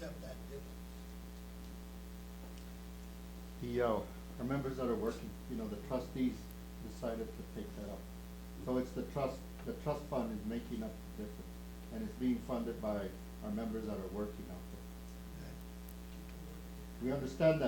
accept that difference? Our members that are working, the trustees decided to take that up. So it's the trust fund is making up the difference, and it's being funded by our members that are working out there. We understand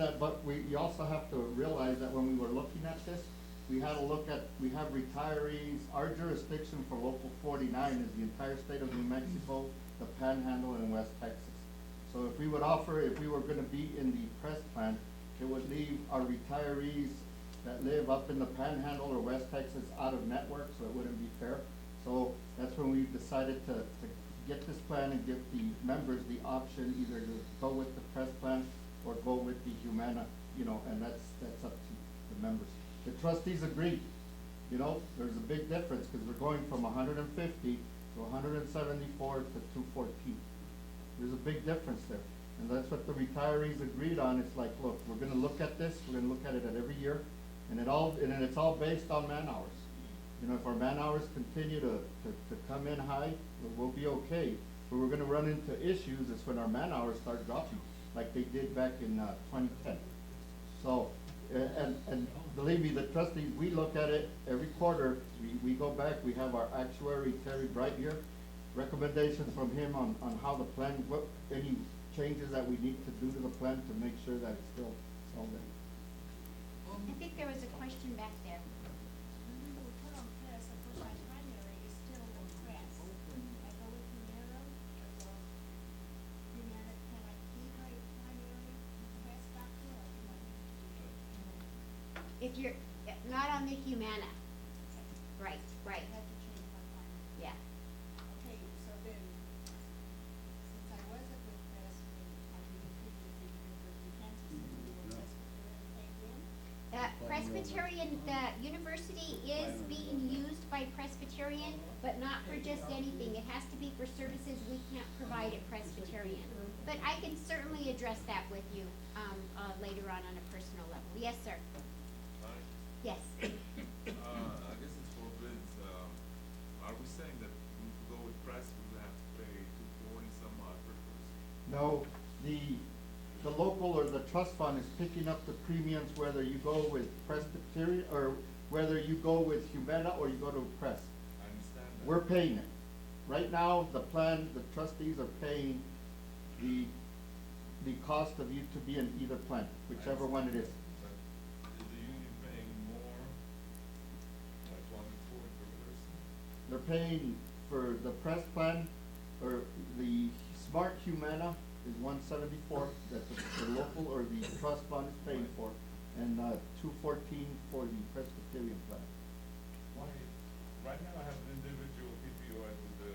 that, but you also have to realize that when we were looking at this, we have retirees. Our jurisdiction for Local 49 is the entire state of New Mexico, the Panhandle, and West Texas. So if we were gonna be in the press plan, it would leave our retirees that live up in the Panhandle or West Texas out of network, so it wouldn't be fair. So that's when we decided to get this plan and give the members the option either to go with the press plan or go with the Humana, and that's up to the members. The trustees agreed, there's a big difference, because we're going from 150 to 174 to 214. There's a big difference there, and that's what the retirees agreed on. It's like, look, we're gonna look at this, we're gonna look at it at every year, and it's all based on man hours. If our man hours continue to come in high, we'll be okay. But we're gonna run into issues is when our man hours start dropping, like they did back in 2010. So, and believe me, the trustees, we look at it every quarter. We go back, we have our actuary, Terry Bright here, recommendations from him on how the plan, any changes that we need to do to the plan to make sure that it's still all there. I think there was a question back there. When we were put on press, of course, my primary is still on press. I go with Humana, or Humana, can I keep my primary press doctor, or do I need to do it? If you're not on the Humana, right, I have to change my primary. yeah. Okay, so then, since I wasn't with press, I didn't previously University of Kansas, you were Presbyterian, Presbyterian, the university is being used by Presbyterian, but not for just anything. It has to be for services we can't provide at Presbyterian. But I can certainly address that with you, later on a personal level. Yes, sir. Hi. Yes. I guess it's for bids. Are we saying that we could go with press, we would have to pay 240 some odd per person? No, the local or the trust fund is picking up the premiums whether you go with Presbyterian or whether you go with Humana or you go to press. I understand that. We're paying it. Right now, the trustees are paying the cost of you to be in either plan, whichever one it is. But is the union paying more, like 140 per person? They're paying for the press plan, or the Smart Humana is 174 that the local or the trust fund is paying for, and 214 for the Presbyterian plan. Why, right now I have an individual PPO with the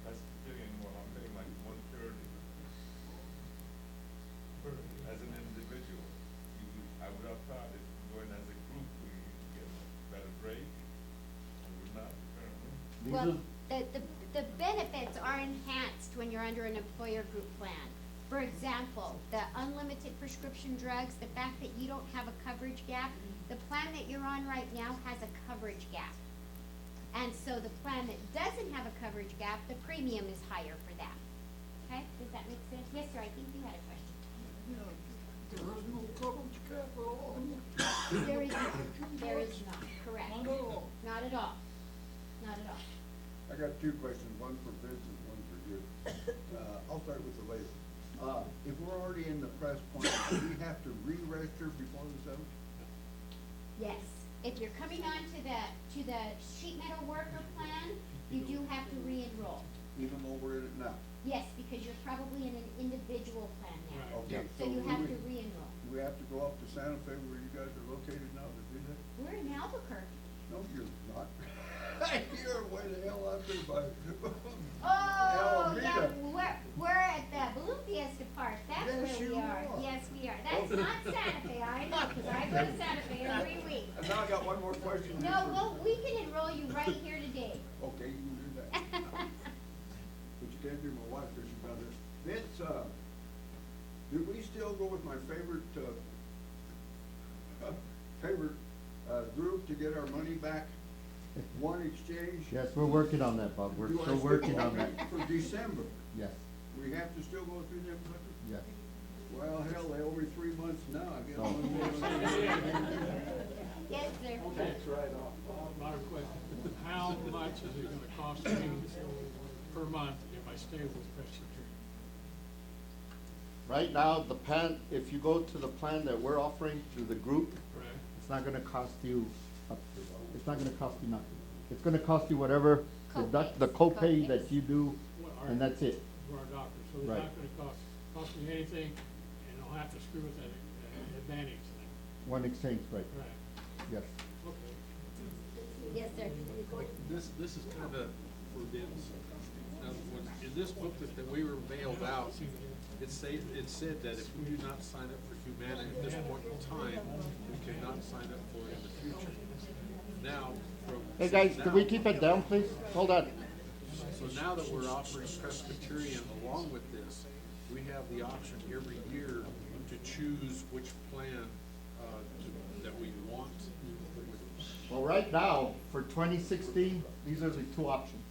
Presbyterian, well, I'm paying like 130. As an individual, I would have thought if going as a group, we get a better break, and we're not currently. These Well, are- the benefits are enhanced when you're under an employer group plan. For example, the unlimited prescription drugs, the fact that you don't have a coverage gap, the plan that you're on right now has a coverage gap. And so the plan that doesn't have a coverage gap, the premium is higher for that. Okay, does that make sense? Yes, sir, I think you had a question. There is no coverage cap at all. There is not, there is not, correct. Not at all. Not at all, not at all. I got two questions, one for Vince and one for you. I'll start with the later. If we're already in the press point, do we have to re-register before the 7th? Yes, if you're coming on to the sheet metal worker plan, you do have to re-enroll. Even though we're in it now? Yes, because you're probably in an individual plan now. Okay. So you do have we- to re-enroll. Do we have to go up to Santa Fe where you guys are located now to do that? We're in Albuquerque. No, you're not. You're way the hell out there by. Oh, yeah, Alameda. we're at the Balloon Fiesta Park, that's Yes, where we you are. are. Yes, we are. That's not Santa Fe, I know, because I go to Santa Fe every week. And now I got one more question. No, well, we can enroll you right here today. Okay, you can do that. But you can't do my wife because she's done this. Vince, do we still go with my favorite group to get our money back? One exchange? Yes, we're working on that, Bob. We're Do I still still working go on that. For December? Yes. We have to still go through them, Hunter? Yes. Well, hell, every 3 months now, I guess. So- Yes, sir. That's right off. My question, how much is it gonna cost me per month if I stay with Presbyterian? Right now, the plan, if you go to the plan that we're offering through the group, Correct? it's not gonna cost you, it's not gonna cost you nothing. It's gonna cost you whatever the copay that you do, and that's it. For our doctor, so it's Right. not gonna cost me anything, and I'll have to screw with that advantage thing. One exchange rate, Right, yes. okay. Yes, sir. This is kind of for Dennis. Now, in this booklet that we were mailed out, it said that if we do not sign up for Humana at this point in time, we cannot sign up for it in the future. Now, Hey, guys, can we keep it down, please? Hold on. So now that we're offering Presbyterian along with this, we have the option every year to choose which plan, that we want. Well, right now, for 2016, these are the two options.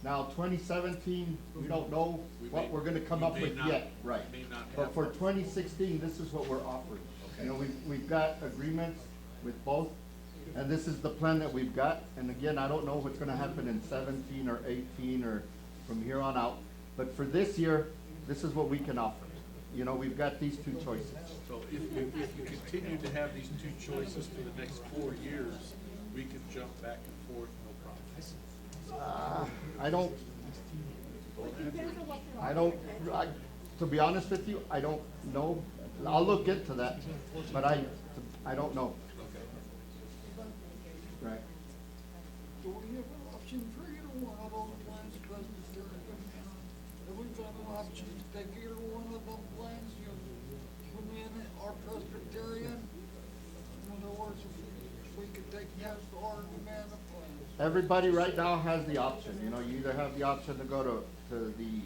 Now, 2017, we don't know what we're gonna come We up may with not- yet, right? may not But have for one. 2016, this is what we're offering. You know, we've got agreements with both, and this is the plan that we've got. And again, I don't know what's gonna happen in 17 or 18 or from here on out. But for this year, this is what we can offer. You know, we've got these two choices. So if you continue to have these two choices for the next 4 years, we can jump back and forth, no problem. To be honest with you, I don't know. I'll look into that, but I don't know. Right. Do we have an option for either one of those plans, Presbyterian? Have we got an option to take either one of them plans, you Humana or Presbyterian? In other words, if we could take just our Humana plans. Everybody right now has the option, you know, you either have the option to go to the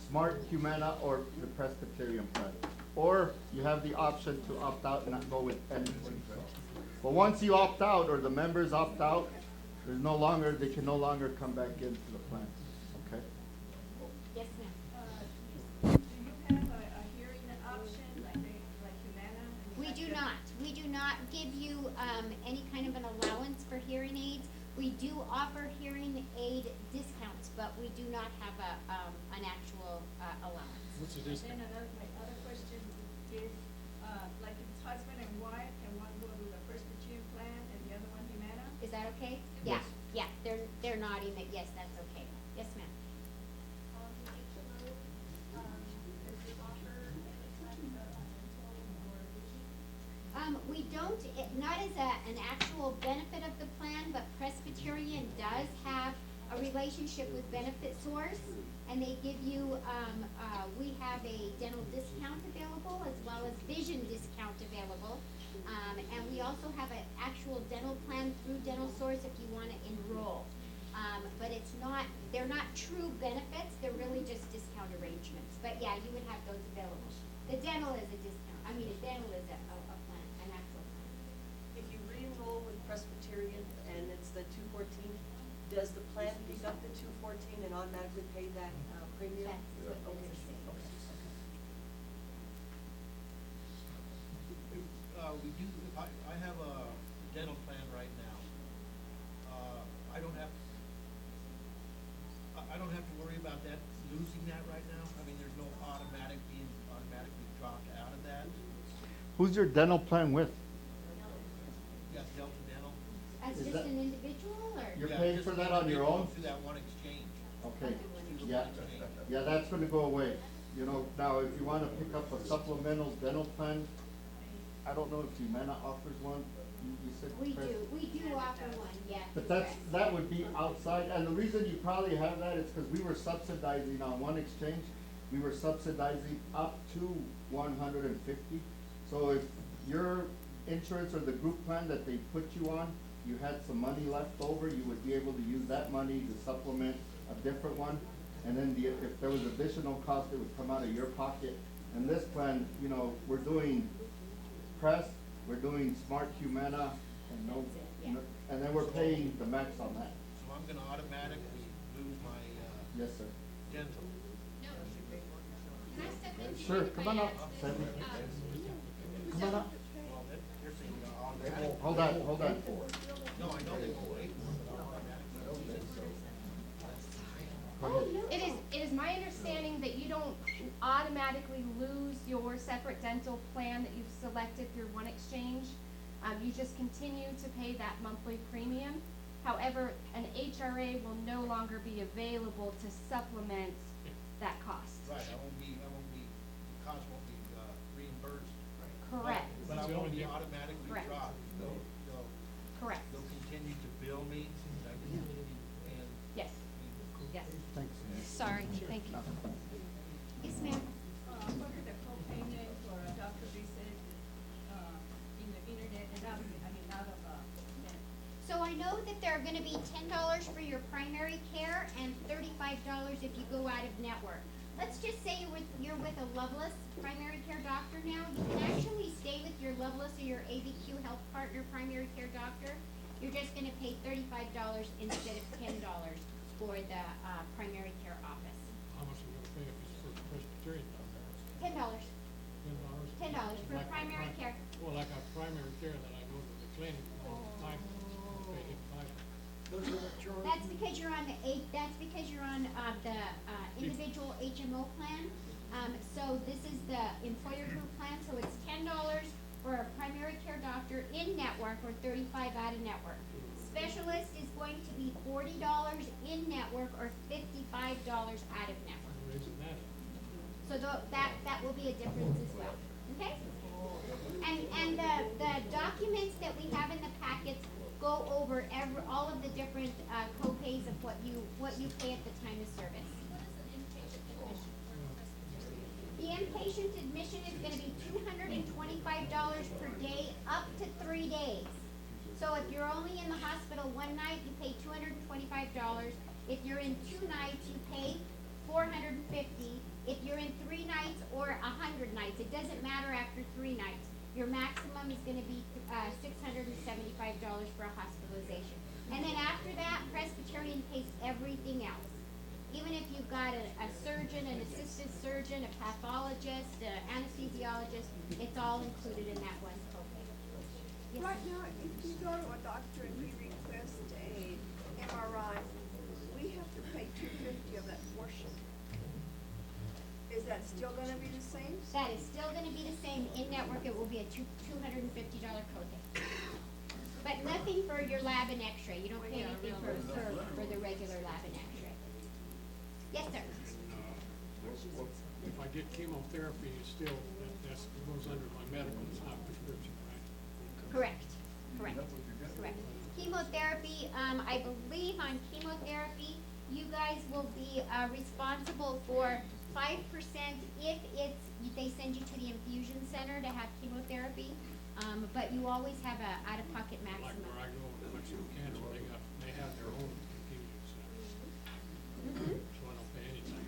Smart Humana or the Presbyterian plan. Or you have the option to opt out and not go with anything. But once you opt out, or the members opt out, they can no longer come back into the plan, okay? Yes, ma'am. Do you have a hearing option like Humana? We do not. We do not give you, any kind of an allowance for hearing aids. We do offer hearing aid discounts, but we do not have an actual, allowance. What's the And discount? then my other question is, like if it's husband and wife, can one go to the Presbyterian plan and the other one Humana? Is that okay? Yes. Yeah, they're nodding that, yes, that's okay. Yes, ma'am. Does it offer any kind of dental or vision? We don't, not as an actual benefit of the plan, but Presbyterian does have a relationship with Benefit Source, and they give you, we have a dental discount available as well as vision discount available. And we also have an actual dental plan through Dental Source if you wanna enroll. But they're not true benefits, they're really just discount arrangements. But yeah, you would have those available. The dental is a discount, the dental is a plan, an actual plan. If you re-enroll with Presbyterian and it's the 214, does the plan pick up the 214 and automatically pay that premium? That's what Okay, they're saying. okay. We do, I have a dental plan right now. I don't have to worry about that, losing that right now. There's no automatically dropped out of that. Who's your dental plan with? You got Delta Dental. As Is just that- an individual, or? You're Yeah, paying just for that on your own? Through that one exchange. Okay, Through the yeah, one exchange. yeah, that's gonna go away. You know, now, if you wanna pick up a supplemental dental plan, I don't know if Humana offers one, you said. We Chris? we do offer one, yeah. But correct. that would be outside, and the reason you probably have that is because we were subsidizing on one exchange, we were subsidizing up to 150. So if your insurance or the group plan that they put you on, you had some money left over, you would be able to use that money to supplement a different one. And then if there was additional cost, it would come out of your pocket. And this plan, you know, we're doing Press, we're doing Smart Humana, and no, That's it, yeah. no- and then we're paying the max on that. So I'm gonna automatically lose my Yes, sir. dental. Sure, come on up, Sandy. Come on up. Well, they're saying automatic. Hold on, hold on. No, I know they won't wait for it automatic. Go ahead. It is my understanding that you don't automatically lose your separate dental plan that you've selected through One Exchange. You just continue to pay that monthly premium. However, an HRA will no longer be available to supplement that cost. Right, the cost won't be, reimbursed. Correct. But I won't be automatically Correct. dropped. Correct. They'll continue to bill me, and. Yes. Yes. Thanks. Sorry, thank you. Yes, ma'am. What are the co-payment for a doctor visit, in the internet and out of, out of, net? So I know that they're gonna be $10 for your primary care and $35 if you go out of network. Let's just say you're with a Loveless primary care doctor now, you can actually stay with your Loveless or your ABQ Health Partner primary care doctor. You're just gonna pay $35 instead of $10 for the, primary care office. How much are we gonna pay if it's for Presbyterian down there? $10, $10? $10 for primary care. Well, like a primary care that I go to the clinic all the time, I pay him $5. Those are the charges. That's because you're on the individual HMO plan. So this is the employer group plan, so it's $10 for a primary care doctor in network or $35 out of network. Specialist is going to be $40 in network or $55 out of network. Raising that. So that will be a difference as well, okay? And the documents that we have in the packets go over all of the different, co-pays of what you pay at the time of service. The inpatient admission is gonna be $225 per day, up to 3 days. So if you're only in the hospital one night, you pay $225. If you're in 2 nights, you pay $450. If you're in 3 nights or 100 nights, it doesn't matter after 3 nights. Your maximum is gonna be, $675 for a hospitalization. And then after that, Presbyterian pays everything else. Even if you've got a surgeon, an assistant surgeon, a pathologist, an anesthesiologist, it's all included in that one copay. Yes, Right ma'am. now, if you go to a doctor and he requests a MRI, we have to pay $250 of that portion. Is that still gonna be the same? That is still gonna be the same. In network, it will be a $250 copay. But nothing for your lab and x-ray. You don't pay anything for the regular lab and x-ray. Yes, sir. If I get chemotherapy, it's still, that goes under my medical, it's not prescription, right? Correct. Chemotherapy, I believe on chemotherapy, you guys will be, responsible for 5% if they send you to the infusion center to have chemotherapy. But you always have a out-of-pocket Like maximum. where I go to Mexico Cancer, they have their own infusion center. So I don't pay anything.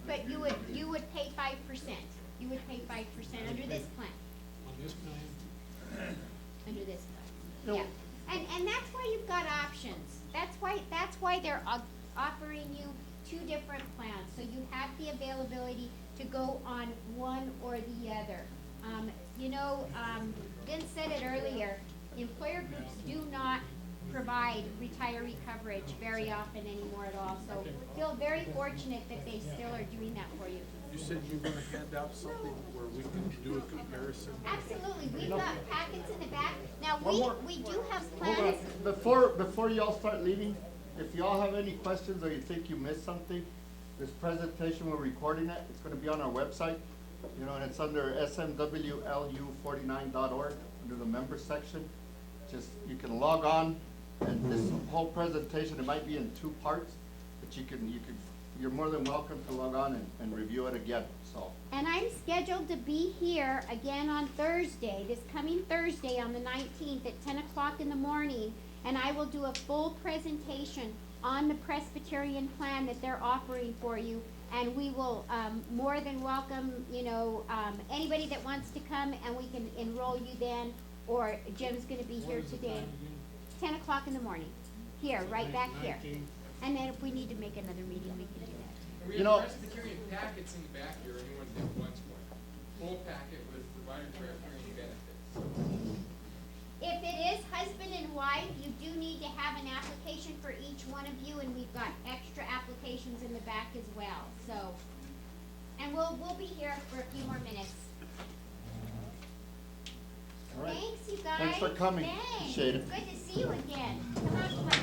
But you would pay 5%. You would pay 5% under this plan. On this plan, Under this plan. No. Yeah. And that's why you've got options. That's why they're offering you 2 different plans. So you have the availability to go on one or the other. Vince said it earlier, employer groups do not provide retiree coverage very often anymore at all. So feel very fortunate that they still are doing that for you. You said you were gonna hand out something where we can do a comparison? Absolutely, we've got packets in the back. Now, One more. we do have Hold on, plans. before y'all start leaving, if y'all have any questions or you think you missed something, this presentation, we're recording it, it's gonna be on our website, and it's under smwlu49.org, under the members section. Just, you can log on, and this whole presentation, it might be in 2 parts, but you're more than welcome to log on and review it again, so. And I'm scheduled to be here again on Thursday, this coming Thursday on the 19th at 10 o'clock in the morning. And I will do a full presentation on the Presbyterian plan that they're offering for you. And we will, more than welcome, anybody that wants to come, and we can enroll you then, or Jim's gonna be what here is the today. time again? 10 o'clock in the morning, here, right back here. 19. And then if we need to make another meeting, we can do that. And we You have know, Presbyterian packets in the back here, anyone that wants one. Full packet with provider directory and benefits. If it is husband and wife, you do need to have an application for each one of you, and we've got extra applications in the back as well, so. And we'll be here for a few more minutes. All right. Thanks, you guys. Thanks for coming. Thanks. Appreciate it. It's good to see you again. Come out to my